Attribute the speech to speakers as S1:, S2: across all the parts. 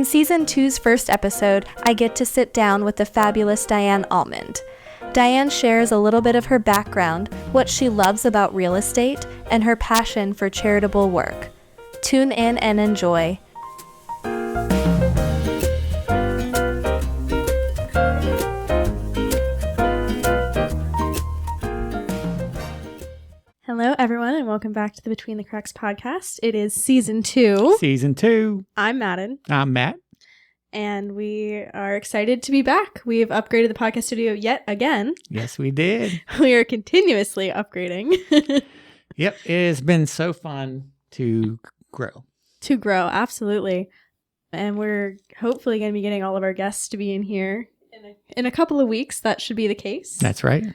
S1: In Season 2's first episode, I get to sit down with the fabulous Diane Almond. Diane shares a little bit of her background, what she loves about real estate, and her passion for charitable work. Tune in and enjoy. Hello, everyone, and welcome back to the Between the Cracks podcast. It is Season 2.
S2: Season 2.
S1: I'm Madden.
S2: I'm Matt.
S1: And we are excited to be back. We've upgraded the podcast studio yet again.
S2: Yes, we did.
S1: We are continuously upgrading.
S2: Yep, it has been so fun to grow.
S1: To grow, absolutely. And we're hopefully going to be getting all of our guests to be in here in a couple of weeks. That should be the case.
S2: That's right.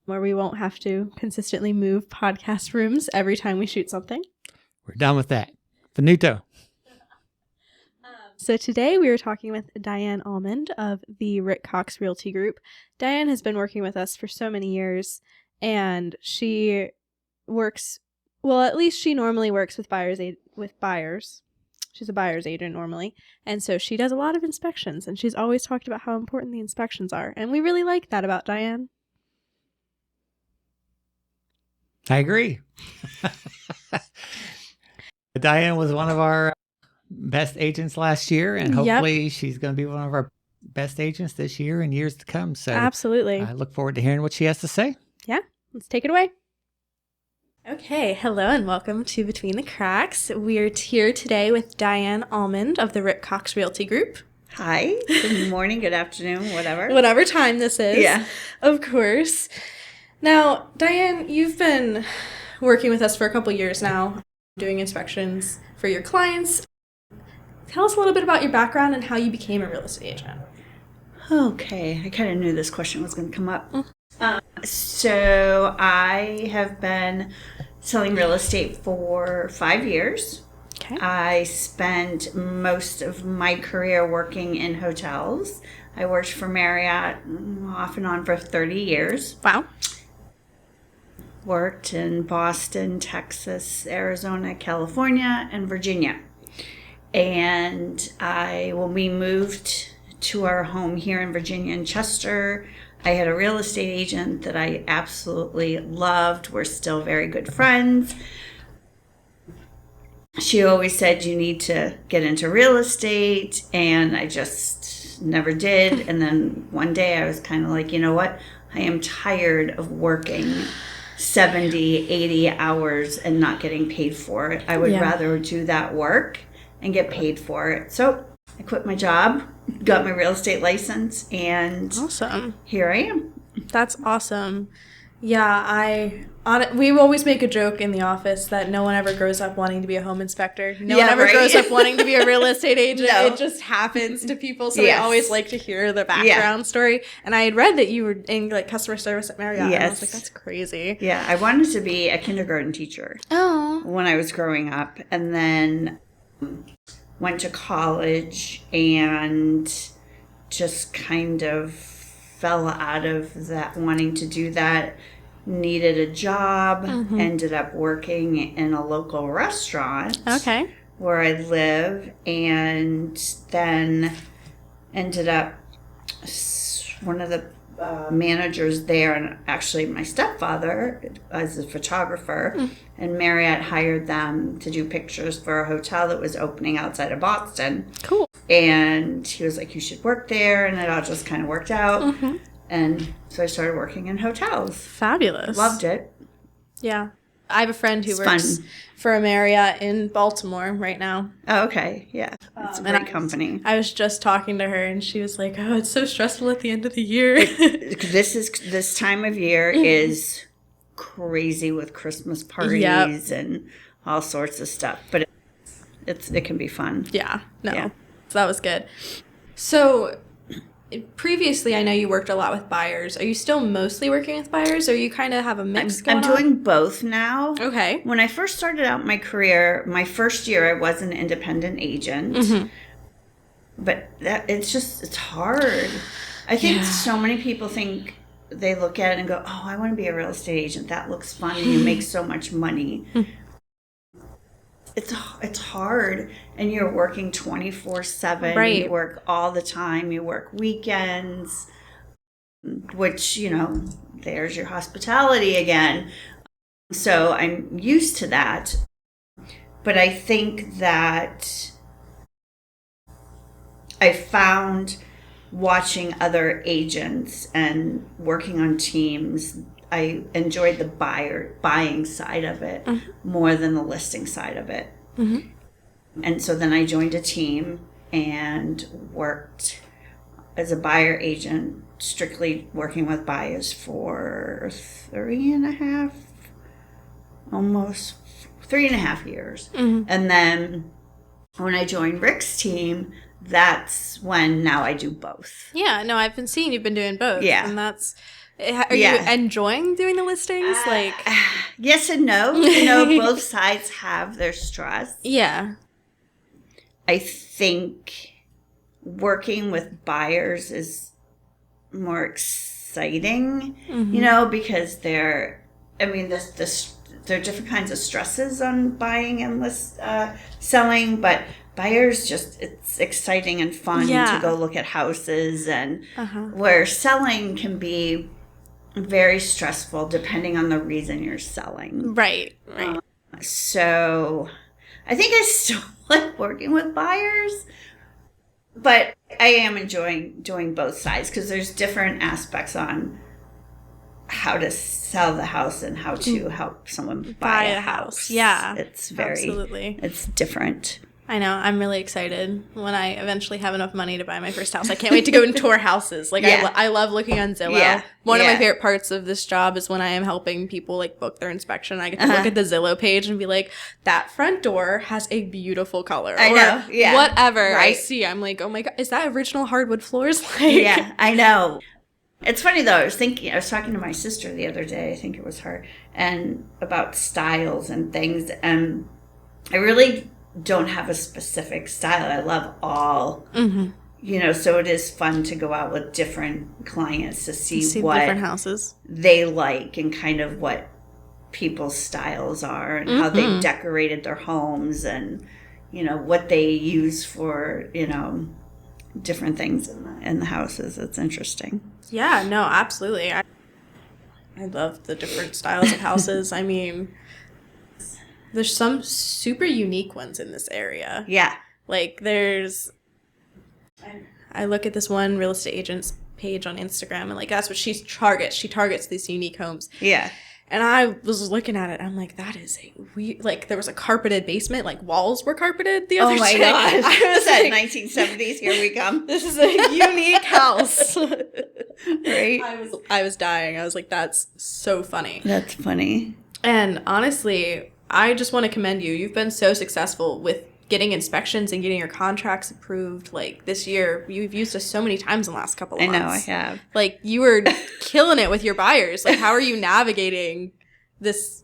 S1: Where we won't have to consistently move podcast rooms every time we shoot something.
S2: We're done with that. Finito.
S1: So today we were talking with Diane Almond of the Rick Cox Realty Group. Diane has been working with us for so many years, and she works, well, at least she normally works with buyers. She's a buyer's agent normally, and so she does a lot of inspections, and she's always talked about how important the inspections are, and we really like that about Diane.
S2: I agree. Diane was one of our best agents last year, and hopefully she's going to be one of our best agents this year and years to come. So
S1: absolutely.
S2: I look forward to hearing what she has to say.
S1: Yeah, let's take it away. Okay, hello and welcome to Between the Cracks. We're here today with Diane Almond of the Rick Cox Realty Group.
S3: Hi, good morning, good afternoon, whatever.
S1: Whatever time this is. Yeah. Of course. Now, Diane, you've been working with us for a couple years now, doing inspections for your clients. Tell us a little bit about your background and how you became a real estate agent.
S3: Okay, I kind of knew this question was going to come up. So I have been selling real estate for 5 years.
S1: Okay.
S3: I spent most of my career working in hotels. I worked for Marriott off and on for 30 years.
S1: Wow.
S3: Worked in Boston, Texas, Arizona, California, and Virginia. And when we moved to our home here in Virginia in Chester, I had a real estate agent that I absolutely loved. We're still very good friends. She always said, you need to get into real estate, and I just never did. And then one day I was kind of like, you know what? I am tired of working 70, 80 hours and not getting paid for it. I would rather do that work and get paid for it. So I quit my job, got my real estate license, and
S1: awesome.
S3: Here I am.
S1: That's awesome. Yeah, we always make a joke in the office that no one ever grows up wanting to be a home inspector. No one ever grows up wanting to be a real estate agent. No. It just happens to people. So we always like to hear the background story. And I had read that you were in customer service at Marriott. Yes. And I was like, that's crazy.
S3: Yeah, I wanted to be a kindergarten teacher.
S1: Oh.
S3: When I was growing up. And then went to college and just kind of fell out of that, wanting to do that. Needed a job, ended up working in a local restaurant where I live, and then ended up one of the managers there, and actually my stepfather was a photographer, and Marriott hired them to do pictures for a hotel that was opening outside of Boston.
S1: Cool.
S3: And he was like, you should work there, and it all just kind of worked out. And so I started working in hotels.
S1: Fabulous.
S3: Loved it.
S1: Yeah. I have a friend who works for a Marriott in Baltimore right now.
S3: Oh, okay. Yeah. It's a great company.
S1: I was just talking to her, and she was like, oh, it's so stressful at the end of the year.
S3: This time of year is crazy with Christmas parties and all sorts of stuff. But it can be fun.
S1: Yeah. No. Yeah. So that was good. So previously, I know you worked a lot with buyers. Are you still mostly working with buyers, or you kind of have a mix going on?
S3: I'm doing both now.
S1: Okay.
S3: When I first started out my career, my first year, I was an independent agent. But it's hard. I think so many people think, they look at it and go, oh, I want to be a real estate agent. That looks fun, and you make so much money. it's hard, and you're working 24/7.
S1: Right.
S3: You work all the time. You work weekends, which, there's your hospitality again. So I'm used to that. But I think that I found watching other agents and working on teams, I enjoyed the buying side of it more than the listing side of it. Mm-hmm. And so then I joined a team and worked as a buyer agent, strictly working with buyers for 3.5 years. Mm-hmm. And then when I joined Rick's team, that's when now I do both.
S1: Yeah, no, I've been seeing you've been doing both.
S3: Yeah.
S1: And that's, are you enjoying doing the listings?
S3: Yes and no. Both sides have their stress.
S1: Yeah.
S3: I think working with buyers is more exciting, because there are different kinds of stresses on buying and selling, but buyers it's exciting and fun to go look at houses, and where selling can be very stressful depending on the reason you're selling.
S1: Right.
S3: So I think I still like working with buyers, but I am enjoying doing both sides because there's different aspects on how to sell the house and how to help someone buy a house.
S1: Yeah.
S3: Absolutely. It's different.
S1: I know. I'm really excited when I eventually have enough money to buy my first house. I can't wait to go and tour houses. I love looking on Zillow.
S3: Yeah.
S1: One of my favorite parts of this job is when I am helping people book their inspection. I get to look at the Zillow page and be like, that front door has a beautiful color.
S3: I know. Yeah.
S1: Whatever
S3: right.
S1: I see, I'm like, oh my God, is that original hardwood floors?
S3: Yeah, I know. It's funny though, I was talking to my sister the other day, I think it was her, and about styles and things, and I really don't have a specific style. I love all, so it is fun to go out with different clients to see what
S1: different houses
S3: they like and kind of what people's styles are and how they've decorated their homes and, what they use for, different things in the houses. It's interesting.
S1: Yeah, no, absolutely. I love the different styles of houses. I mean, there's some super unique ones in this area.
S3: Yeah.
S1: I look at this one real estate agent's page on Instagram, and that's what she targets. She targets these unique homes.
S3: Yeah.
S1: And I was looking at it, I'm like, that is a weird, there was a carpeted basement, walls were carpeted the other day.
S3: Oh my gosh.
S1: I was
S3: that 1970s, here we come.
S1: This is a unique house.
S3: Right?
S1: I was dying. I was like, that's so funny.
S3: That's funny.
S1: And honestly, I just want to commend you. You've been so successful with getting inspections and getting your contracts approved. This year, you've used us so many times in the last couple of months.
S3: I know, I have.
S1: You were killing it with your buyers. How are you navigating this,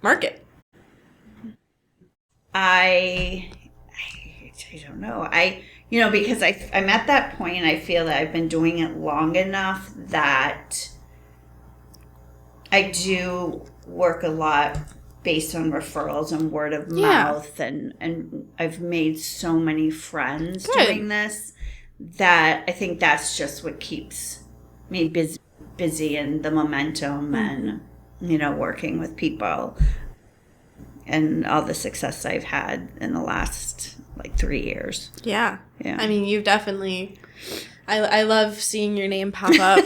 S1: market?
S3: I don't know. Because I'm at that point, and I feel that I've been doing it long enough that I do work a lot based on referrals and word of mouth, and I've made so many friends doing this that I think that's just what keeps me busy and the momentum and working with people and all the success I've had in the last 3 years.
S1: Yeah. I mean, you've definitely I love seeing your name pop up.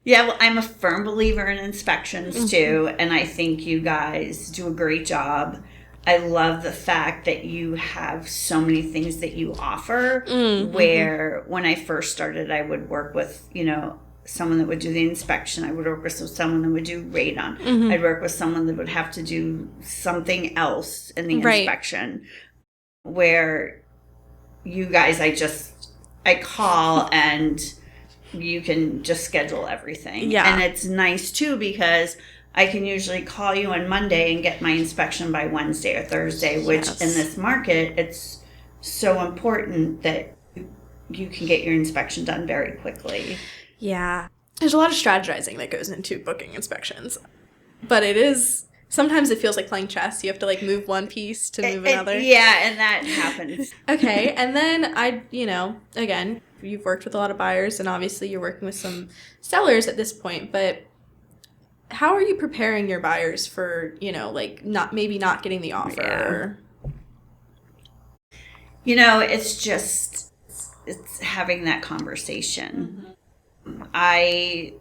S3: Yeah, well, I'm a firm believer in inspections, too, and I think you guys do a great job. I love the fact that you have so many things that you offer, where when I first started, I would work with, someone that would do the inspection. I would work with someone that would do radon. I'd work with someone that would have to do something else in the inspection, where you guys, I call and you can just schedule everything. Yeah. And it's nice too because I can usually call you on Monday and get my inspection by Wednesday or Thursday, which in this market, it's so important that you can get your inspection done very quickly.
S1: Yeah. There's a lot of strategizing that goes into booking inspections, but it is Sometimes it feels like playing chess. You have to like move one piece to move another.
S3: Yeah, and that happens.
S1: Okay, and then again, you've worked with a lot of buyers, and obviously you're working with some sellers at this point, but how are you preparing your buyers for, like not getting the offer?
S3: Yeah. It's having that conversation. Mm-hmm. I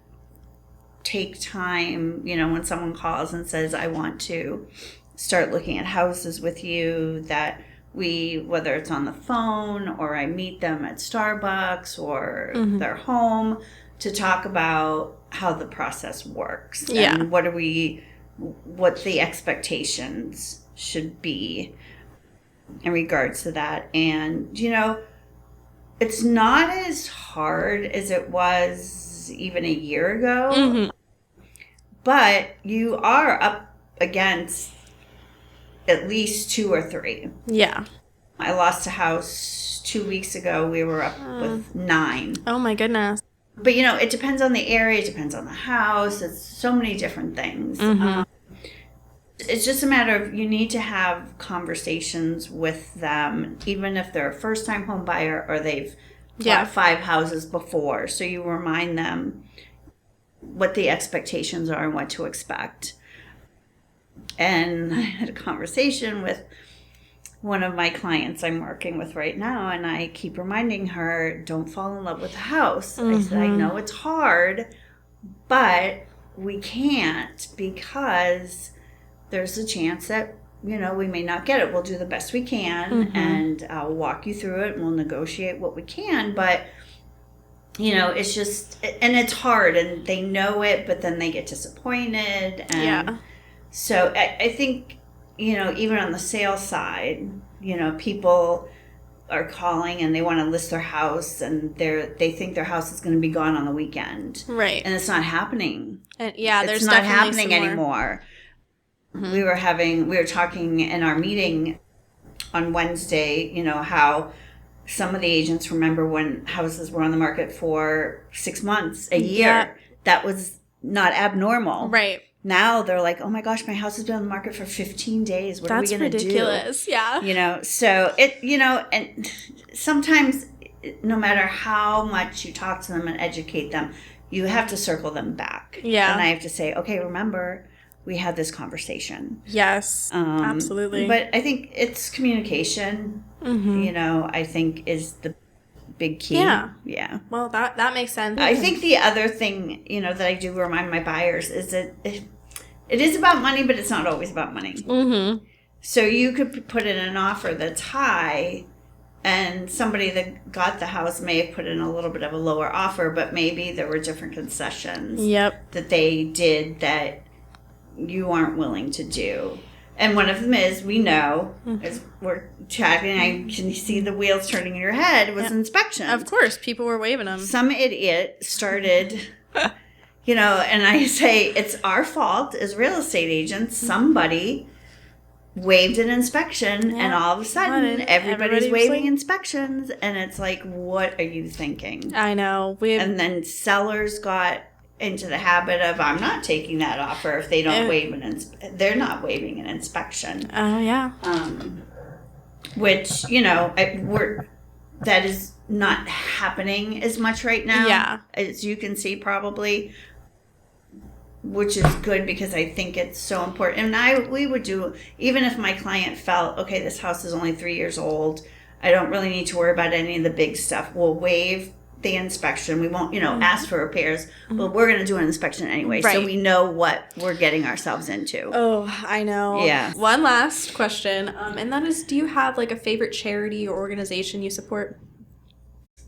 S3: take time, when someone calls and says, I want to start looking at houses with you, that whether it's on the phone or I meet them at Starbucks or their home, to talk about how the process works and what the expectations should be in regards to that. And, it's not as hard as it was even a year ago, but you are up against at least 2 or 3.
S1: Yeah.
S3: I lost a house 2 weeks ago. We were up with 9.
S1: Oh my goodness.
S3: But, it depends on the area. It depends on the house. It's so many different things. It's just a matter of you need to have conversations with them, even if they're a first-time home buyer or they've bought 5 houses before. So you remind them what the expectations are and what to expect. And I had a conversation with one of my clients I'm working with right now, and I keep reminding her, don't fall in love with the house. I said, I know it's hard, but we can't, because there's a chance that, we may not get it. We'll do the best we can, and I'll walk you through it, and we'll negotiate what we can. But, it's just, and it's hard, and they know it, but then they get disappointed. And so I think, even on the sales side, people are calling and they want to list their house, and they think their house is going to be gone on the weekend.
S1: Right.
S3: And it's not happening.
S1: And there's
S3: it's not happening anymore. We were talking in our meeting on Wednesday, how some of the agents remember when houses were on the market for 6 months, a year. Yeah. That was not abnormal.
S1: Right.
S3: Now they're like, oh my gosh, my house has been on the market for 15 days. What are we going to do?
S1: That's ridiculous. Yeah.
S3: So and sometimes no matter how much you talk to them and educate them, you have to circle them back.
S1: Yeah.
S3: And I have to say, okay, remember, we had this conversation.
S1: Yes, absolutely.
S3: But I think it's communication, I think is the big key. Yeah.
S1: Well, that makes sense.
S3: I think the other thing, that I do remind my buyers is that it is about money, but it's not always about money. So you could put in an offer that's high, and somebody that got the house may have put in a little bit of a lower offer, but maybe there were different concessions that they did that you aren't willing to do. And one of them is, we know, as we're chatting, I can see the wheels turning in your head, was inspection.
S1: Of course, people were waving them.
S3: Some idiot started, and I say, it's our fault as real estate agents. Somebody waived an inspection, and all of a sudden, everybody's waiving inspections, and it's like, what are you thinking?
S1: I know.
S3: And then sellers got into the habit of, I'm not taking that offer if they don't waive they're not waiving an inspection.
S1: Oh yeah.
S3: Which that is not happening as much right now.
S1: Yeah.
S3: As you can see, probably, which is good, because I think it's so important. And we would do, even if my client felt, okay, this house is only 3 years old, I don't really need to worry about any of the big stuff. We'll waive the inspection. We won't, ask for repairs, but we're going to do an inspection anyway. Right. So we know what we're getting ourselves into.
S1: Oh, I know.
S3: Yeah.
S1: One last question, and that is, do you have like a favorite charity or organization you support?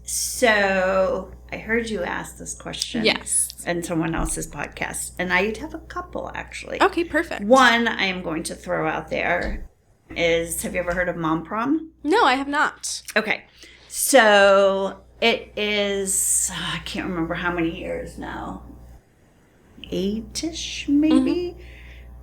S3: So I heard you ask this question.
S1: Yes.
S3: In someone else's podcast, and I have a couple, actually.
S1: Okay, perfect.
S3: One I am going to throw out there is, have you ever heard of Mom Prom?
S1: No, I have not.
S3: Okay. So it is, I can't remember how many years now, 8-ish maybe,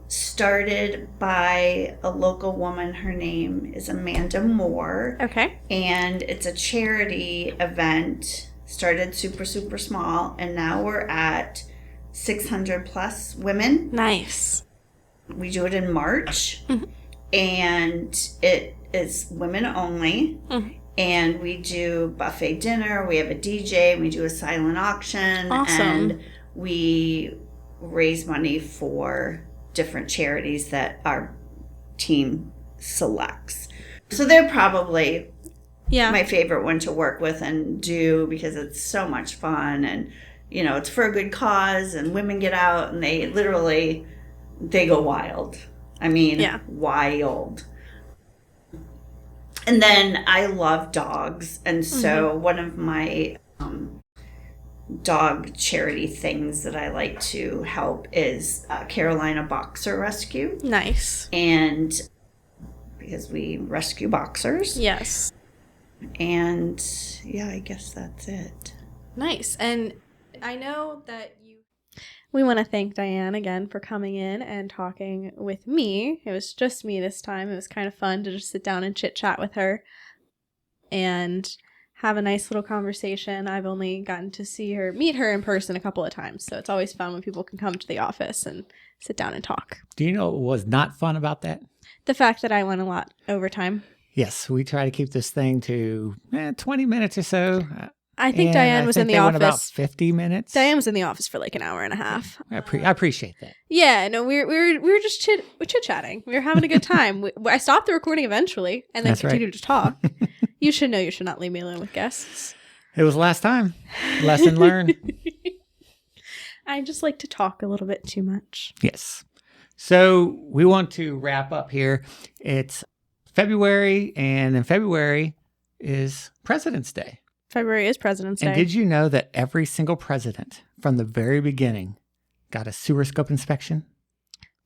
S3: started by a local woman. Her name is Amanda Moore.
S1: Okay.
S3: And it's a charity event, started super, super small, and now we're at 600 plus women.
S1: Nice.
S3: We do it in March, and it is women only. And we do buffet dinner. We have a DJ. We do a silent auction.
S1: Awesome.
S3: And we raise money for different charities that our team selects. So they're probably my favorite one to work with and do, because it's so much fun, and it's for a good cause, and women get out and they go wild. I mean, wild. And then I love dogs, and so one of my dog charity things that I like to help is Carolina Boxer Rescue.
S1: Nice.
S3: And because we rescue boxers.
S1: Yes.
S3: And I guess that's it.
S1: Nice. And I know that we want to thank Diane again for coming in and talking with me. It was just me this time. It was kind of fun to just sit down and chit chat with her and have a nice little conversation. I've only gotten to meet her in person a couple of times, so it's always fun when people can come to the office and sit down and talk.
S2: Do you know what was not fun about that?
S1: The fact that I went a lot overtime.
S2: Yes, we try to keep this thing to 20 minutes or so.
S1: I think Diane was in the office.
S2: About 50 minutes.
S1: Diane was in the office for like an hour and a half.
S2: I appreciate that.
S1: Yeah, no, we were just chit chatting. We were having a good time. I stopped the recording eventually, and then continued to talk. You should know you should not leave me alone with guests.
S2: It was last time. Lesson learned.
S1: I just like to talk a little bit too much.
S2: Yes. So we want to wrap up here. It's February, and in February is President's Day.
S1: February is President's Day.
S2: And did you know that every single president from the very beginning got a sewer scope inspection?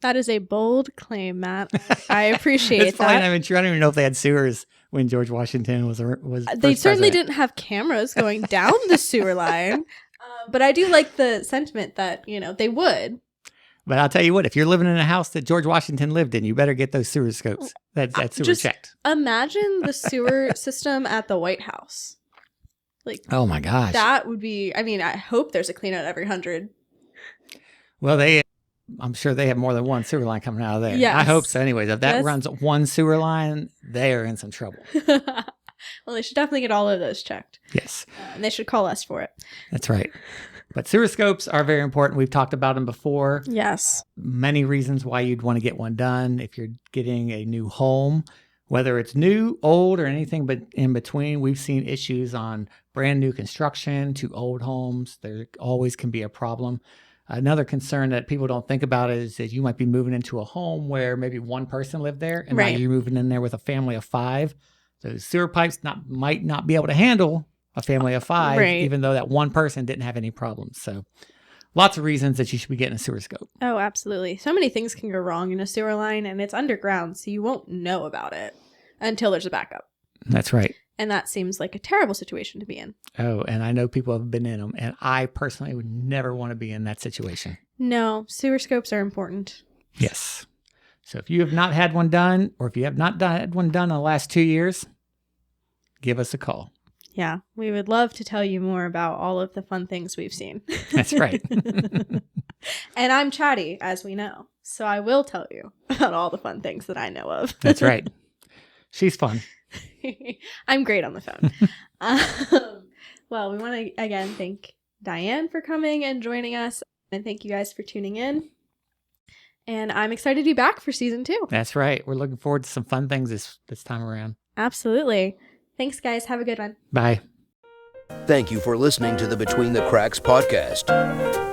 S1: That is a bold claim, Matt. I appreciate
S2: it's fine.
S1: that.
S2: I mean, I don't even know if they had sewers when George Washington was
S1: They certainly didn't have cameras going down the sewer line. But I do like the sentiment that, they would.
S2: But I'll tell you what, if you're living in a house that George Washington lived in, you better get those sewer scopes. That sewer
S1: just
S2: checked.
S1: Imagine the sewer system at the White House.
S2: Oh my gosh.
S1: That would be, I hope there's a clean out every 100.
S2: Well, I'm sure they have more than one sewer line coming out of there.
S1: Yes.
S2: I hope so. Anyways, if that runs one sewer line, they are in some trouble.
S1: Well, they should definitely get all of those checked.
S2: Yes.
S1: And they should call us for it.
S2: That's right. But sewer scopes are very important. We've talked about them before.
S1: Yes.
S2: Many reasons why you'd want to get one done if you're getting a new home, whether it's new, old, or anything but in between. We've seen issues on brand new construction to old homes. There always can be a problem. Another concern that people don't think about is that you might be moving into a home where maybe one person lived there, and now you're moving in there with a family of 5. So sewer pipes might not be able to handle a family of 5, even though that one person didn't have any problems. So lots of reasons that you should be getting a sewer scope.
S1: Oh, absolutely. So many things can go wrong in a sewer line, and it's underground, so you won't know about it until there's a backup.
S2: That's right.
S1: And that seems like a terrible situation to be in.
S2: Oh, and I know people have been in them, and I personally would never want to be in that situation.
S1: No, sewer scopes are important.
S2: Yes. So if you have not had one done, or if you have not had one done in the last 2 years, give us a call.
S1: Yeah, we would love to tell you more about all of the fun things we've seen.
S2: That's right.
S1: And I'm chatty, as we know. So I will tell you about all the fun things that I know of.
S2: That's right. She's fun.
S1: I'm great on the phone. Well, we want to, again, thank Diane for coming and joining us. And thank you guys for tuning in. And I'm excited to be back for season 2.
S2: That's right. We're looking forward to some fun things this time around.
S1: Absolutely. Thanks, guys. Have a good one.
S2: Bye.
S4: Thank you for listening to the Between the Cracks podcast.